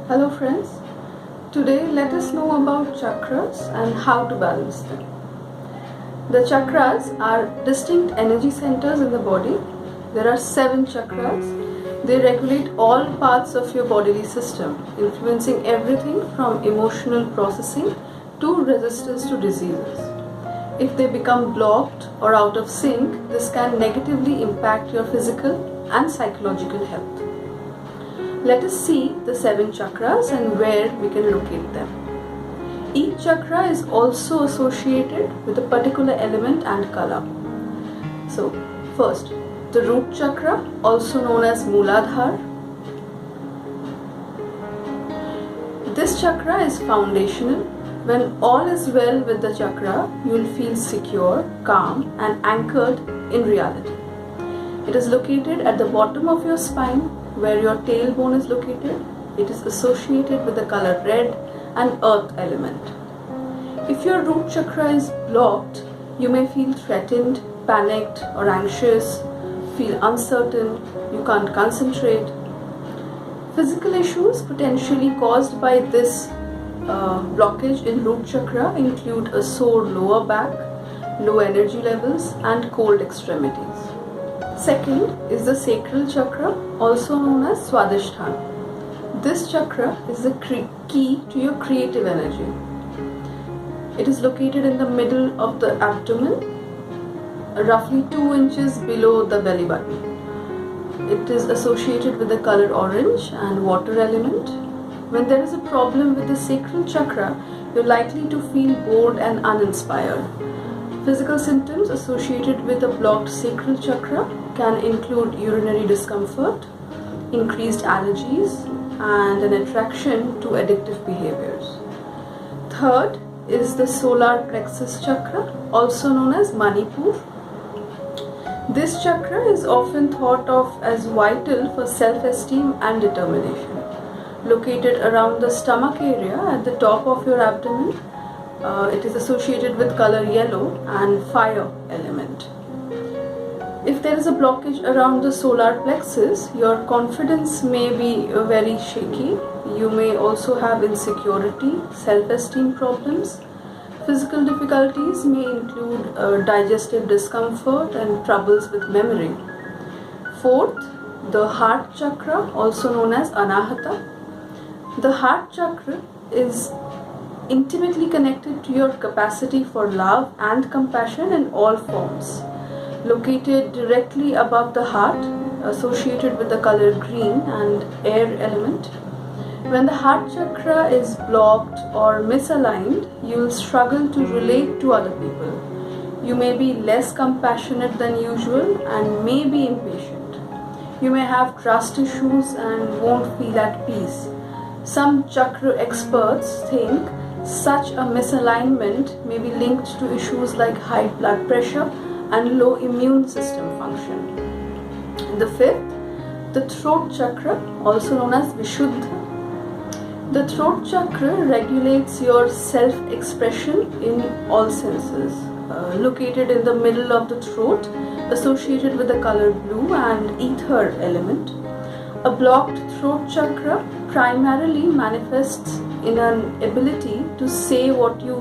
Hello friends, today let us know about chakras and how to balance them. The chakras are distinct energy centers in the body. There are 7 chakras. They regulate all parts of your bodily system, influencing everything from emotional processing to resistance to diseases. If they become blocked or out of sync, this can negatively impact your physical and psychological health. Let us see the 7 chakras and where we can locate them. Each chakra is also associated with a particular element and color. So, first, the root chakra, also known as Mooladhara. This chakra is foundational. When all is well with the chakra, you will feel secure, calm, and anchored in reality. It is located at the bottom of your spine, where your tailbone is located. It is associated with the color red and earth element. If your root chakra is blocked, you may feel threatened, panicked or anxious, feel uncertain, you can't concentrate. Physical issues potentially caused by this blockage in root chakra include a sore lower back, low energy levels and cold extremities. Second is the sacral chakra, also known as Swadhisthana. This chakra is the key to your creative energy. It is located in the middle of the abdomen, roughly 2 inches below the belly button. It is associated with the color orange and water element. When there is a problem with the sacral chakra, you're likely to feel bored and uninspired. Physical symptoms associated with a blocked sacral chakra can include urinary discomfort, increased allergies, and an attraction to addictive behaviors. Third is the solar plexus chakra, also known as Manipur. This chakra is often thought of as vital for self-esteem and determination. Located around the stomach area at the top of your abdomen, it is associated with color yellow and fire element. If there is a blockage around the solar plexus, your confidence may be very shaky. You may also have insecurity, self-esteem problems. Physical difficulties may include digestive discomfort and troubles with memory. Fourth, the heart chakra, also known as Anahata. The heart chakra is intimately connected to your capacity for love and compassion in all forms. Located directly above the heart, associated with the color green and air element. When the heart chakra is blocked or misaligned, you will struggle to relate to other people. You may be less compassionate than usual and may be impatient. You may have trust issues and won't feel at peace. Some chakra experts think such a misalignment may be linked to issues like high blood pressure and low immune system function. The fifth, the throat chakra, also known as Vishuddha. The throat chakra regulates your self-expression in all senses. Located in the middle of the throat, associated with the color blue and ether element. A blocked throat chakra primarily manifests in an inability to say what you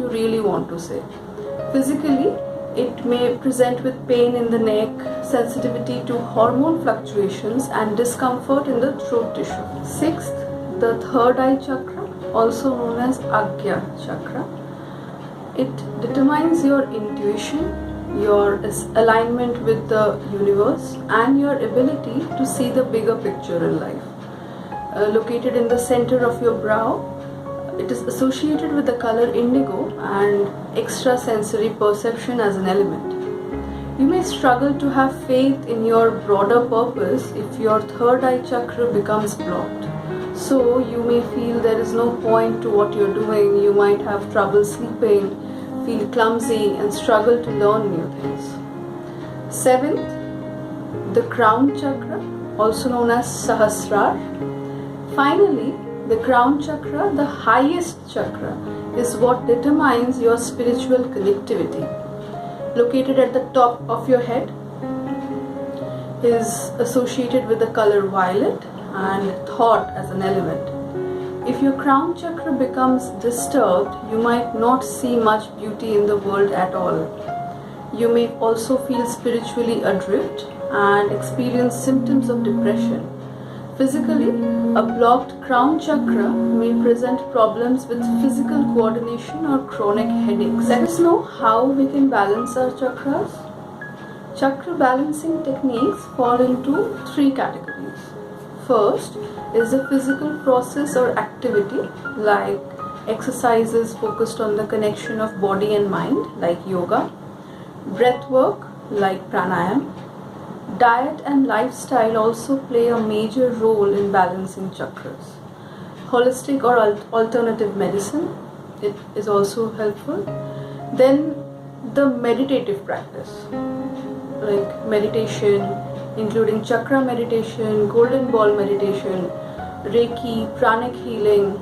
really want to say. Physically, it may present with pain in the neck, sensitivity to hormone fluctuations and discomfort in the throat tissue. Sixth, the third eye chakra, also known as Agya chakra. It determines your intuition, your alignment with the universe and your ability to see the bigger picture in life. Located in the center of your brow, it is associated with the color indigo and extrasensory perception as an element. You may struggle to have faith in your broader purpose if your third eye chakra becomes blocked. So you may feel there is no point to what you're doing. You might have trouble sleeping, feel clumsy and struggle to learn new things. Seventh, the crown chakra, also known as Sahasrar. Finally, the crown chakra, the highest chakra, is what determines your spiritual connectivity. Located at the top of your head, is associated with the color violet and thought as an element. If your crown chakra becomes disturbed, you might not see much beauty in the world at all. You may also feel spiritually adrift and experience symptoms of depression. Physically, a blocked crown chakra may present problems with physical coordination or chronic headaches. Let us know how we can balance our chakras. Chakra balancing techniques fall into 3 categories. First is a physical process or activity like exercises focused on the connection of body and mind like yoga, breath work like pranayam. Diet and lifestyle also play a major role in balancing chakras. Holistic or alternative medicine, it is also helpful. Then the meditative practice like meditation, including chakra meditation, golden ball meditation, Reiki, pranic healing.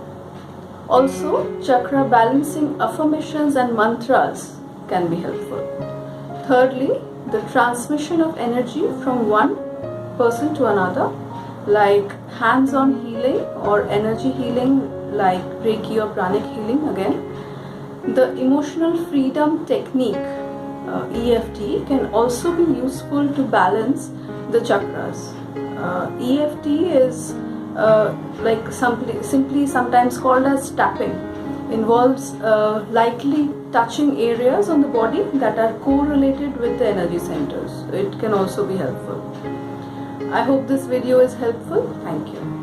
Also, chakra balancing affirmations and mantras can be helpful. Thirdly, the transmission of energy from one person to another, like hands-on healing or energy healing like Reiki or pranic healing again. The emotional freedom technique EFT can also be useful to balance the chakras. EFT is simply sometimes called as tapping. Involves lightly touching areas on the body that are correlated with the energy centers. It can also be helpful. I hope this video is helpful. Thank you.